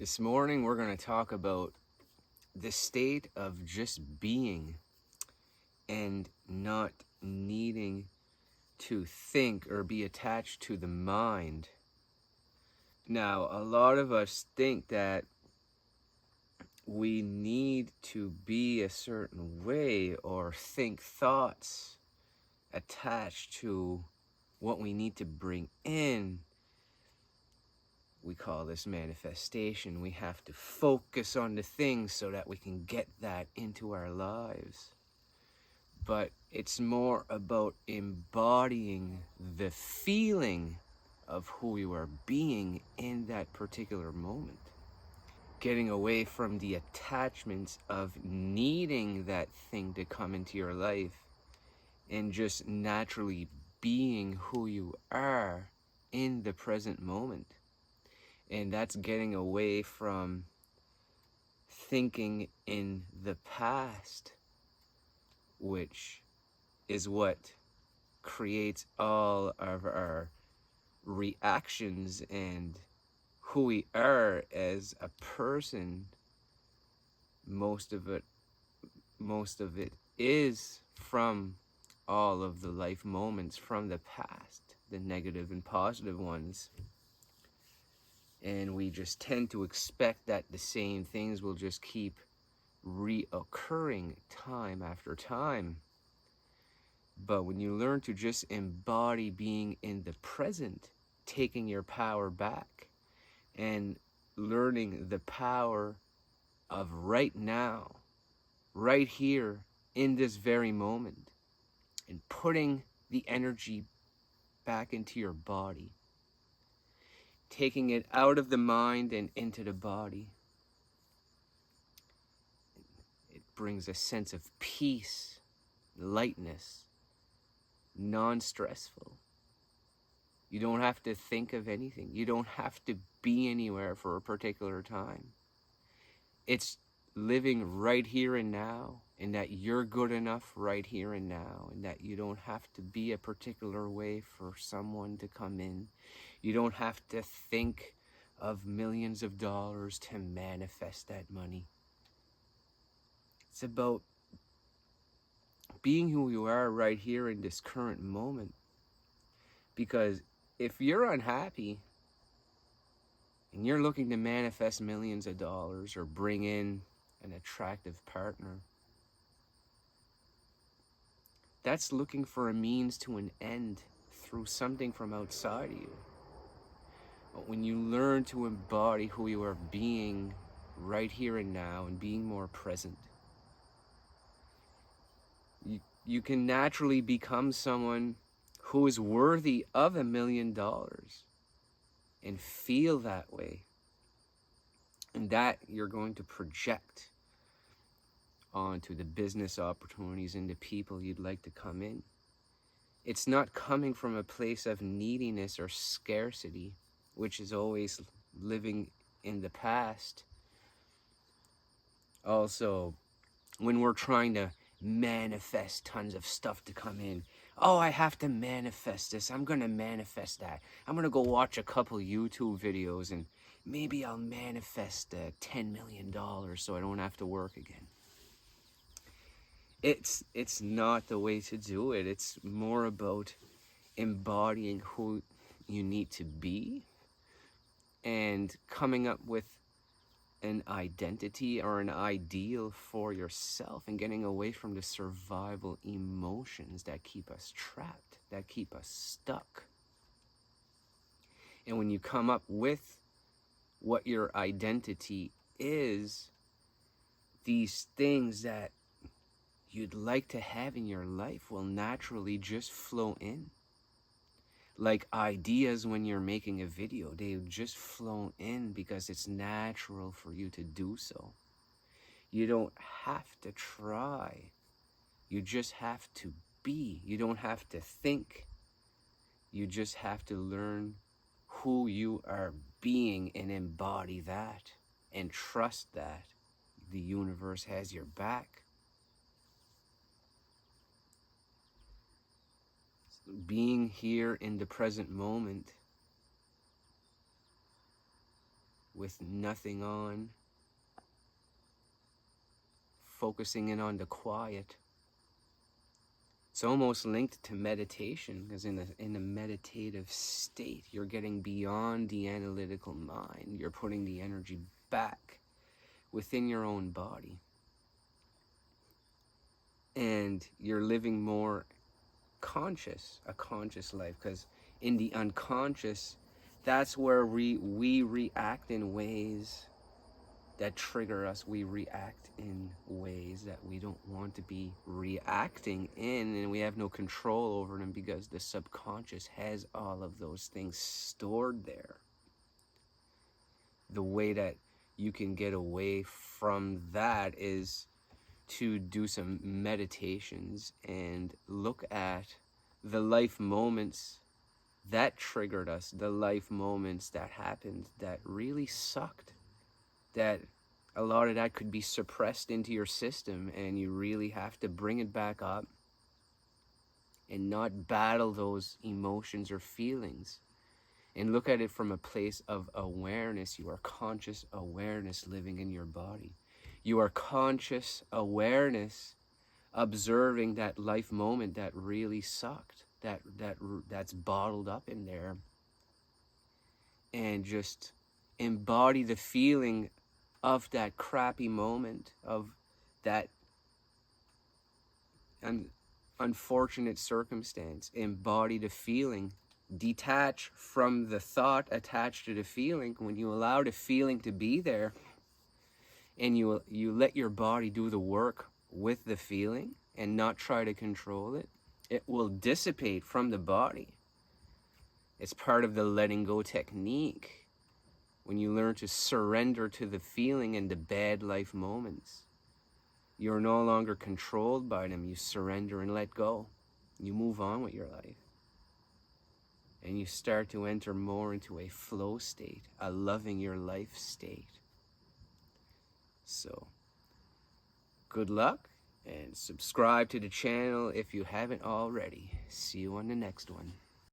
This morning we're going to talk about the state of just being and not needing to think or be attached to the mind. Now, a lot of us think that we need to be a certain way or think thoughts attached to what we need to bring in. We call this manifestation. We have to focus on the things so that we can get that into our lives. But it's more about embodying the feeling of who you are being in that particular moment. Getting away from the attachments of needing that thing to come into your life and just naturally being who you are in the present moment. And that's getting away from thinking in the past, which is what creates all of our reactions and who we are as a person. Most of it is from all of the life moments from the past, the negative and positive ones. And we just tend to expect that the same things will just keep reoccurring time after time. But when you learn to just embody being in the present, taking your power back and learning the power of right now, right here in this very moment, and putting the energy back into your body, taking it out of the mind and into the body, it brings a sense of peace, lightness, non-stressful. You don't have to think of anything. You don't have to be anywhere for a particular time. It's living right here and now, and that you're good enough right here and now, and that you don't have to be a particular way for someone to come in. You don't have to think of millions of dollars to manifest that money. It's about being who you are right here in this current moment. Because if you're unhappy and you're looking to manifest millions of dollars or bring in an attractive partner, that's looking for a means to an end through something from outside of you. But when you learn to embody who you are being right here and now and being more present, you can naturally become someone who is worthy of $1 million and feel that way. And that you're going to project onto the business opportunities and the people you'd like to come in. It's not coming from a place of neediness or scarcity, which is always living in the past. Also, when we're trying to manifest tons of stuff to come in, oh, I have to manifest this, I'm gonna manifest that, I'm gonna go watch a couple YouTube videos and maybe I'll manifest $10 million so I don't have to work again. It's not the way to do it. It's more about embodying who you need to be and coming up with an identity or an ideal for yourself and getting away from the survival emotions that keep us trapped, that keep us stuck. And when you come up with what your identity is, these things that you'd like to have in your life will naturally just flow in. Like ideas when you're making a video, they just flow in because it's natural for you to do so. You don't have to try. You just have to be. You don't have to think. You just have to learn who you are being and embody that and trust that the universe has your back. Being here in the present moment with nothing on, focusing in on the quiet. It's almost linked to meditation, because in a meditative state, you're getting beyond the analytical mind. You're putting the energy back within your own body. And you're living more a conscious life, because in the unconscious, that's where we react in ways that trigger us. We react in ways that we don't want to be reacting in, and we have no control over them because the subconscious has all of those things stored there. The way that you can get away from that is to do some meditations and look at the life moments that triggered us, the life moments that happened that really sucked, that a lot of that could be suppressed into your system, and you really have to bring it back up and not battle those emotions or feelings, and look at it from a place of awareness. You are conscious awareness living in your body. You are conscious awareness observing that life moment that really sucked, that's bottled up in there, and just embody the feeling of that crappy moment, of that unfortunate circumstance. Embody the feeling. Detach from the thought attached to the feeling. When you allow the feeling to be there, and you let your body do the work with the feeling and not try to control it, it will dissipate from the body. It's part of the letting go technique. When you learn to surrender to the feeling and the bad life moments, you're no longer controlled by them. You surrender and let go. You move on with your life. And you start to enter more into a flow state, a loving your life state. So, good luck, and subscribe to the channel if you haven't already. See you on the next one.